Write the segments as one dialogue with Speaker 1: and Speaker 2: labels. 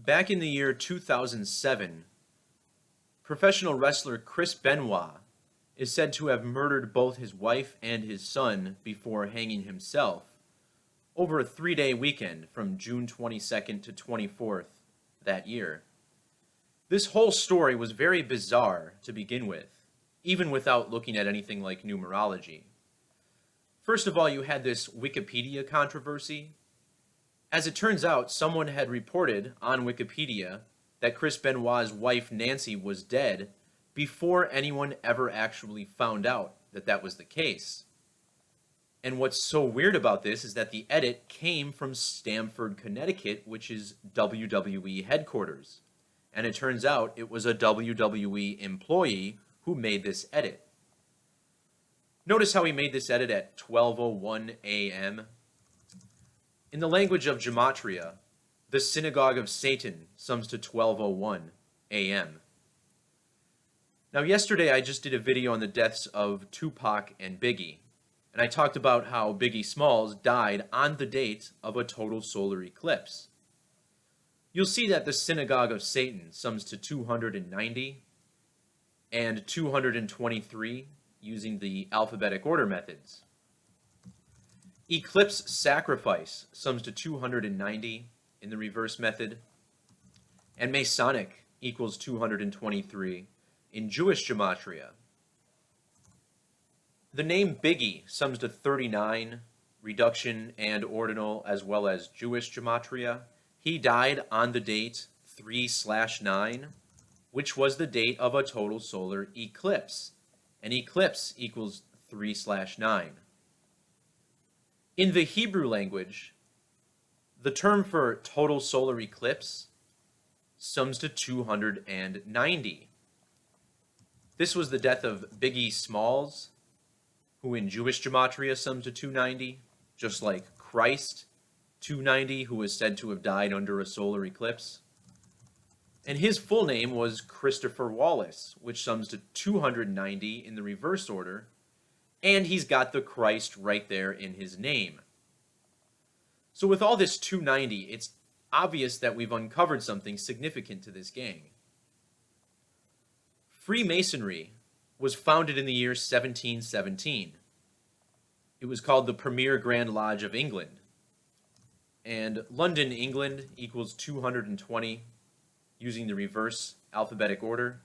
Speaker 1: Back in the year 2007, professional wrestler Chris Benoit is said to have murdered both his wife and his son before hanging himself over a 3-day weekend from June 22nd to 24th that year. This whole story was very bizarre to begin with, even without looking at anything like numerology. First of all, you had this Wikipedia controversy. As it turns out, someone had reported on Wikipedia that Chris Benoit's wife Nancy was dead before anyone ever actually found out that that was the case. And what's so weird about this is that the edit came from Stamford, Connecticut, which is WWE headquarters. And it turns out it was a WWE employee who made this edit. Notice how he made this edit at 12:01 a.m. In the language of Gematria, the synagogue of Satan sums to 12:01 a.m. Now, yesterday I just did a video on the deaths of Tupac and Biggie, and I talked about how Biggie Smalls died on the date of a total solar eclipse. You'll see that the synagogue of Satan sums to 290 and 223 using the alphabetic order methods. Eclipse sacrifice sums to 290 in the reverse method, and Masonic equals 223 in Jewish Gematria. The name Biggie sums to 39, reduction and ordinal, as well as Jewish Gematria. He died on the date 3/9, which was the date of a total solar eclipse. An eclipse equals 3/9. In the Hebrew language, the term for total solar eclipse sums to 290. This was the death of Biggie Smalls, who in Jewish Gematria sums to 290, just like Christ, 290, who was said to have died under a solar eclipse. And his full name was Christopher Wallace, which sums to 290 in the reverse order, and he's got the Christ right there in his name. So with all this 290, it's obvious that we've uncovered something significant to this gang. Freemasonry was founded in the year 1717. It was called the Premier Grand Lodge of England. And London, England equals 220 using the reverse alphabetic order.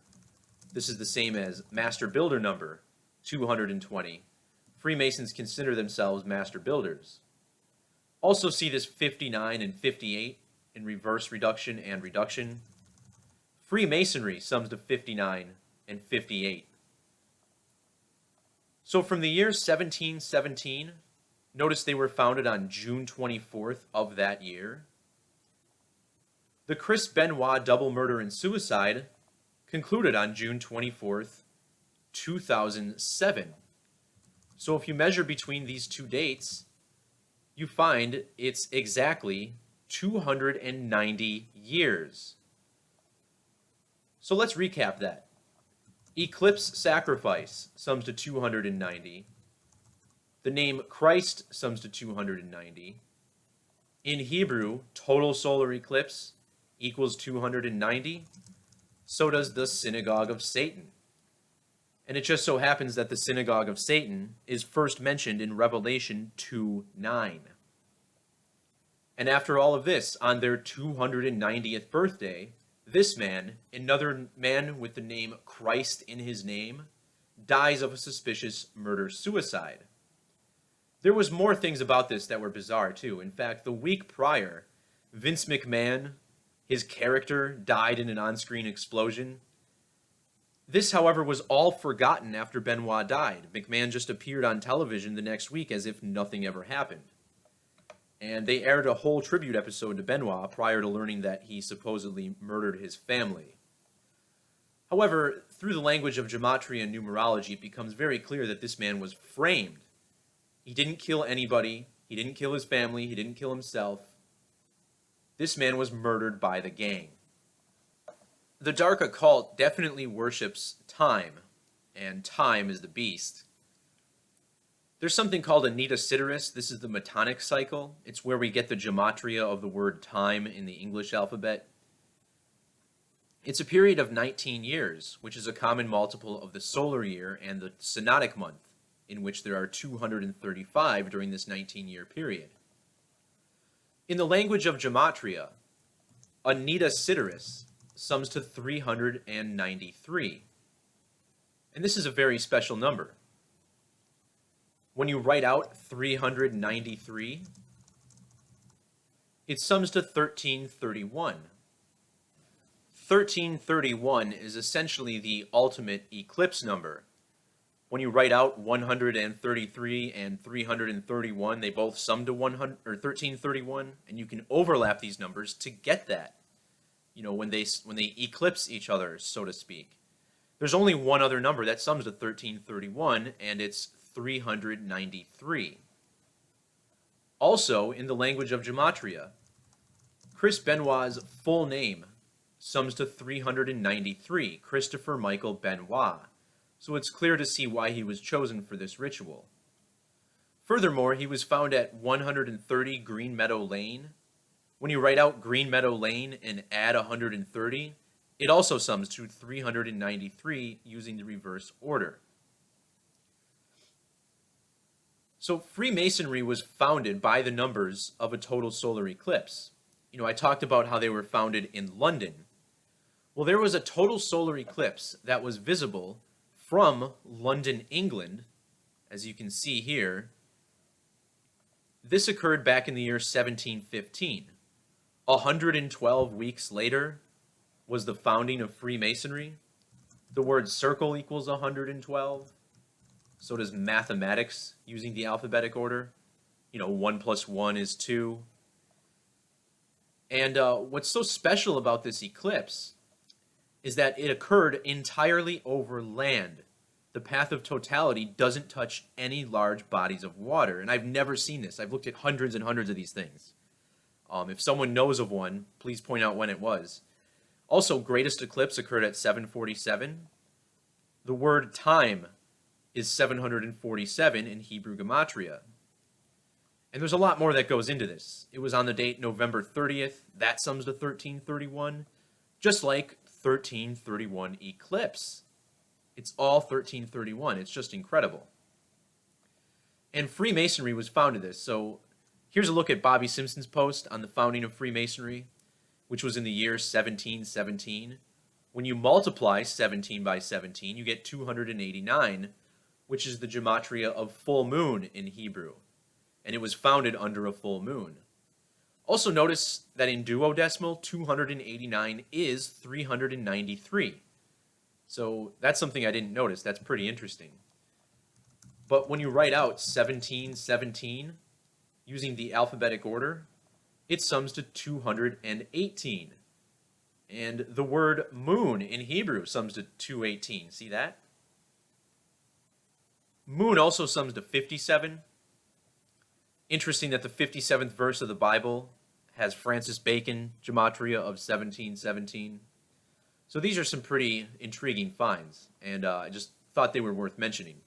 Speaker 1: This is the same as master builder number 220. Freemasons consider themselves master builders. Also see this 59 and 58 in reverse reduction and reduction. Freemasonry sums to 59 and 58. So from the year 1717, notice they were founded on June 24th of that year. The Chris Benoit double murder and suicide concluded on June 24th, 2007. So if you measure between these two dates, you find it's exactly 290 years. So let's recap that. Eclipse sacrifice sums to 290. The name Christ sums to 290. In Hebrew, total solar eclipse equals 290. So does the synagogue of Satan. And it just so happens that the synagogue of Satan is first mentioned in Revelation 2:9. And after all of this, on their 290th birthday, this man, another man with the name Christ in his name, dies of a suspicious murder-suicide. There was more things about this that were bizarre, too. In fact, the week prior, Vince McMahon, his character, died in an on-screen explosion. This, however, was all forgotten after Benoit died. McMahon just appeared on television the next week as if nothing ever happened. And they aired a whole tribute episode to Benoit prior to learning that he supposedly murdered his family. However, through the language of gematria and numerology, it becomes very clear that this man was framed. He didn't kill anybody. He didn't kill his family. He didn't kill himself. This man was murdered by the gang. The dark occult definitely worships time, and time is the beast. There's something called a Nita Sideris. This is the Metonic cycle. It's where we get the gematria of the word time in the English alphabet. It's a period of 19 years, which is a common multiple of the solar year and the synodic month, in which there are 235 during this 19-year period. In the language of Gematria, Anita Sideris sums to 393. And this is a very special number. When you write out 393, it sums to 1331. 1331 is essentially the ultimate eclipse number. When you write out 133 and 331, they both sum to 1331, and you can overlap these numbers to get that. You know, when they eclipse each other, so to speak. There's only one other number that sums to 1331, and it's 393. Also, in the language of Gematria, Chris Benoit's full name sums to 393, Christopher Michael Benoit. So it's clear to see why he was chosen for this ritual. Furthermore, he was found at 130 Green Meadow Lane. When you write out Green Meadow Lane and add 130, it also sums to 393 using the reverse order. So Freemasonry was founded by the numbers of a total solar eclipse. You know, I talked about how they were founded in London. Well, there was a total solar eclipse that was visible from London, England, as you can see here. This occurred back in the year 1715. 112 weeks later was the founding of Freemasonry. The word circle equals 112. So does mathematics using the alphabetic order. You know, 1 plus 1 is 2. And what's so special about this eclipse is that it occurred entirely over land. The path of totality doesn't touch any large bodies of water. And I've never seen this. I've looked at hundreds and hundreds of these things. If someone knows of one, please point out when it was. Also, greatest eclipse occurred at 747. The word time is 747 in Hebrew Gematria. And there's a lot more that goes into this. It was on the date November 30th. That sums to 1331. Just like 1331 eclipse. It's all 1331. It's just incredible. And Freemasonry was founded this. So here's a look at Bobby Simpson's post on the founding of Freemasonry, which was in the year 1717. When you multiply 17 by 17, you get 289, which is the gematria of full moon in Hebrew. And it was founded under a full moon. Also notice that in duodecimal, 289 is 393. So that's something I didn't notice. That's pretty interesting. But when you write out 1717 using the alphabetic order, it sums to 218. And the word moon in Hebrew sums to 218. See that? Moon also sums to 57. Interesting that the 57th verse of the Bible has Francis Bacon gematria of 1717. So these are some pretty intriguing finds, and I just thought they were worth mentioning.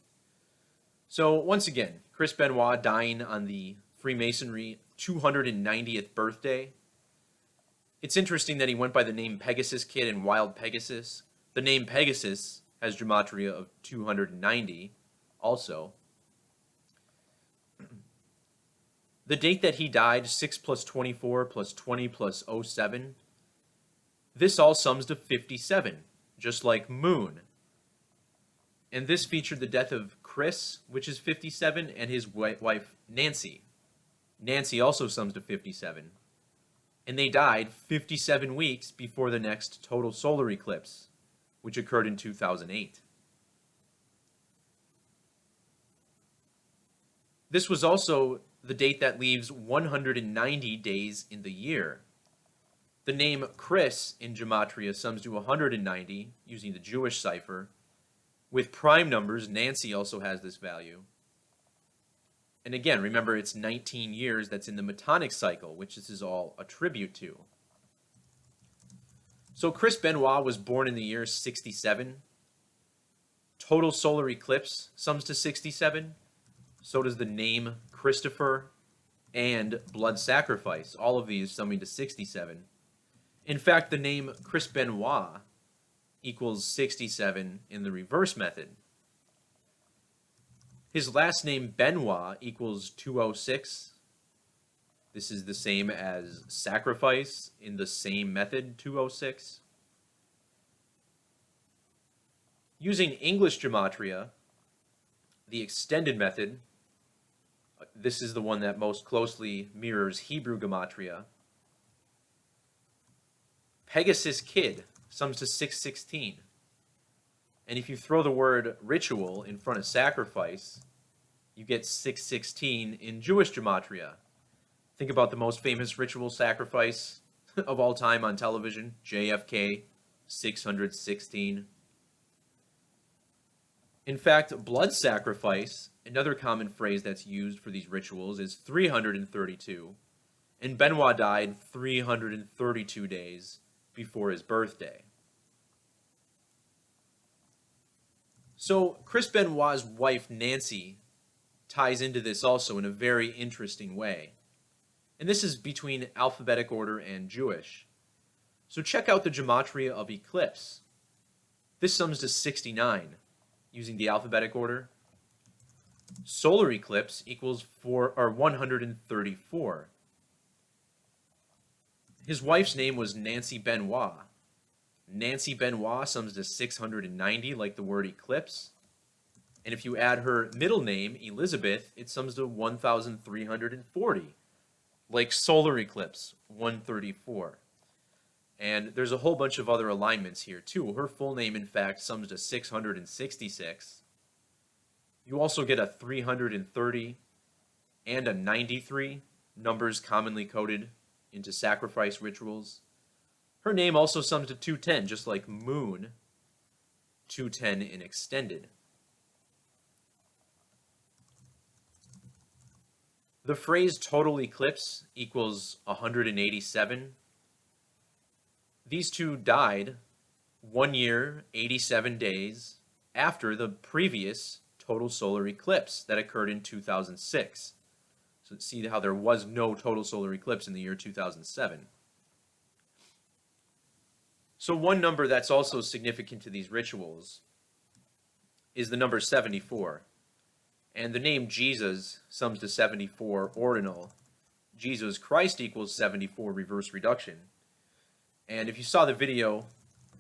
Speaker 1: So once again, Chris Benoit dying on the Freemasonry 290th birthday. It's interesting that he went by the name Pegasus Kid and Wild Pegasus. The name Pegasus has gematria of 290 also. The date that he died, 6 plus 24 plus 20 plus 07, this all sums to 57, just like moon. And this featured the death of Chris, which is 57, and his wife, Nancy. Nancy also sums to 57. And they died 57 weeks before the next total solar eclipse, which occurred in 2008. This was also the date that leaves 190 days in the year. The name Chris in Gematria sums to 190 using the Jewish cipher. With prime numbers, Nancy also has this value. And again, remember it's 19 years that's in the Metonic cycle, which this is all a tribute to. So Chris Benoit was born in the year 67. Total solar eclipse sums to 67. So does the name Christopher and blood sacrifice. All of these summing to 67. In fact, the name Chris Benoit equals 67 in the reverse method. His last name Benoit equals 206. This is the same as sacrifice in the same method, 206. Using English gematria, the extended method, this is the one that most closely mirrors Hebrew gematria. Pegasus Kid sums to 616. And if you throw the word ritual in front of sacrifice, you get 616 in Jewish gematria. Think about the most famous ritual sacrifice of all time on television, JFK, 616. In fact, blood sacrifice, another common phrase that's used for these rituals, is 332, and Benoit died 332 days before his birthday. So Chris Benoit's wife, Nancy, ties into this also in a very interesting way. And this is between alphabetic order and Jewish. So check out the gematria of eclipse. This sums to 69 using the alphabetic order. Solar eclipse equals 134. His wife's name was Nancy Benoit. Nancy Benoit sums to 690, like the word eclipse. And if you add her middle name, Elizabeth, it sums to 1,340, like solar eclipse, 134. And there's a whole bunch of other alignments here, too. Her full name, in fact, sums to 666. You also get a 330 and a 93, numbers commonly coded into sacrifice rituals. Her name also sums to 210, just like moon, 210 in extended. The phrase total eclipse equals 187. These two died 1 year, 87 days after the previous total solar eclipse that occurred in 2006. So see how there was no total solar eclipse in the year 2007. So one number that's also significant to these rituals is the number 74. And the name Jesus sums to 74 ordinal. Jesus Christ equals 74 reverse reduction. And if you saw the video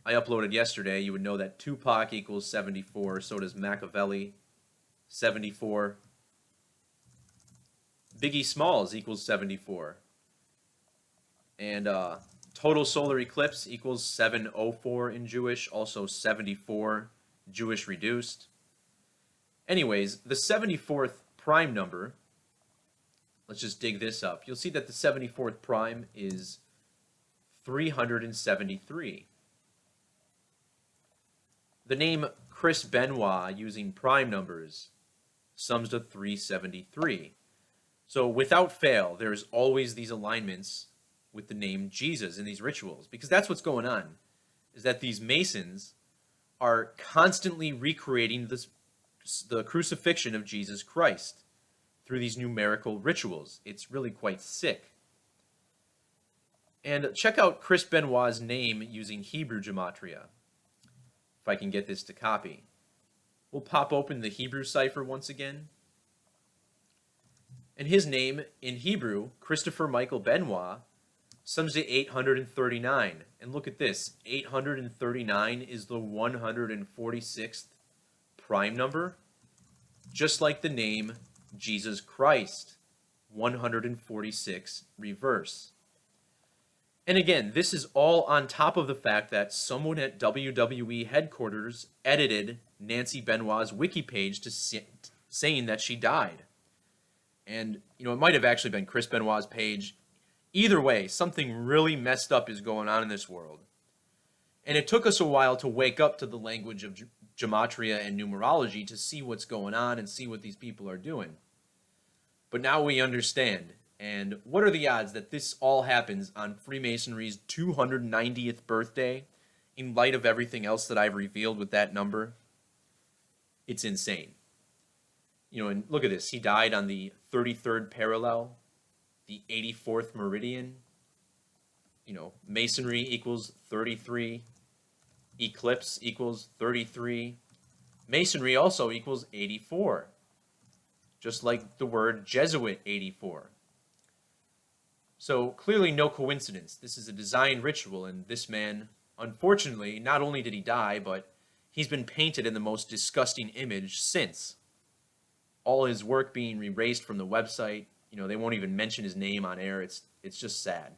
Speaker 1: I uploaded yesterday, you would know that Tupac equals 74, so does Machiavelli, 74. Biggie Smalls equals 74. And total solar eclipse equals 704 in Jewish, also 74 Jewish reduced. Anyways, the 74th prime number, let's just dig this up. You'll see that the 74th prime is 373. The name Chris Benoit using prime numbers sums to 373. So without fail, there's always these alignments with the name Jesus in these rituals, because that's what's going on, is that these Masons are constantly recreating the crucifixion of Jesus Christ through these numerical rituals. It's really quite sick. And check out Chris Benoit's name using Hebrew gematria. If I can get this to copy. We'll pop open the Hebrew cipher once again. And his name in Hebrew, Christopher Michael Benoit, sums to 839. And look at this, 839 is the 146th prime number, just like the name Jesus Christ, 146 reverse. And again, this is all on top of the fact that someone at WWE headquarters edited Nancy Benoit's wiki page to saying that she died. And, it might have actually been Chris Benoit's page. Either way, something really messed up is going on in this world. And it took us a while to wake up to the language of gematria and numerology to see what's going on and see what these people are doing. But now we understand. And what are the odds that this all happens on Freemasonry's 290th birthday in light of everything else that I've revealed with that number? It's insane. And look at this. He died on the 33rd parallel, the 84th meridian. Masonry equals 33, eclipse equals 33, Masonry also equals 84, just like the word Jesuit 84. So clearly no coincidence. This is a designed ritual, and this man, unfortunately, not only did he die, but he's been painted in the most disgusting image since. All his work being erased from the website. They won't even mention his name on air. It's just sad.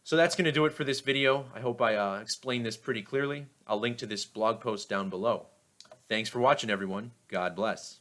Speaker 1: So that's going to do it for this video. I hope I explained this pretty clearly. I'll link to this blog post down below. Thanks for watching, everyone. God bless.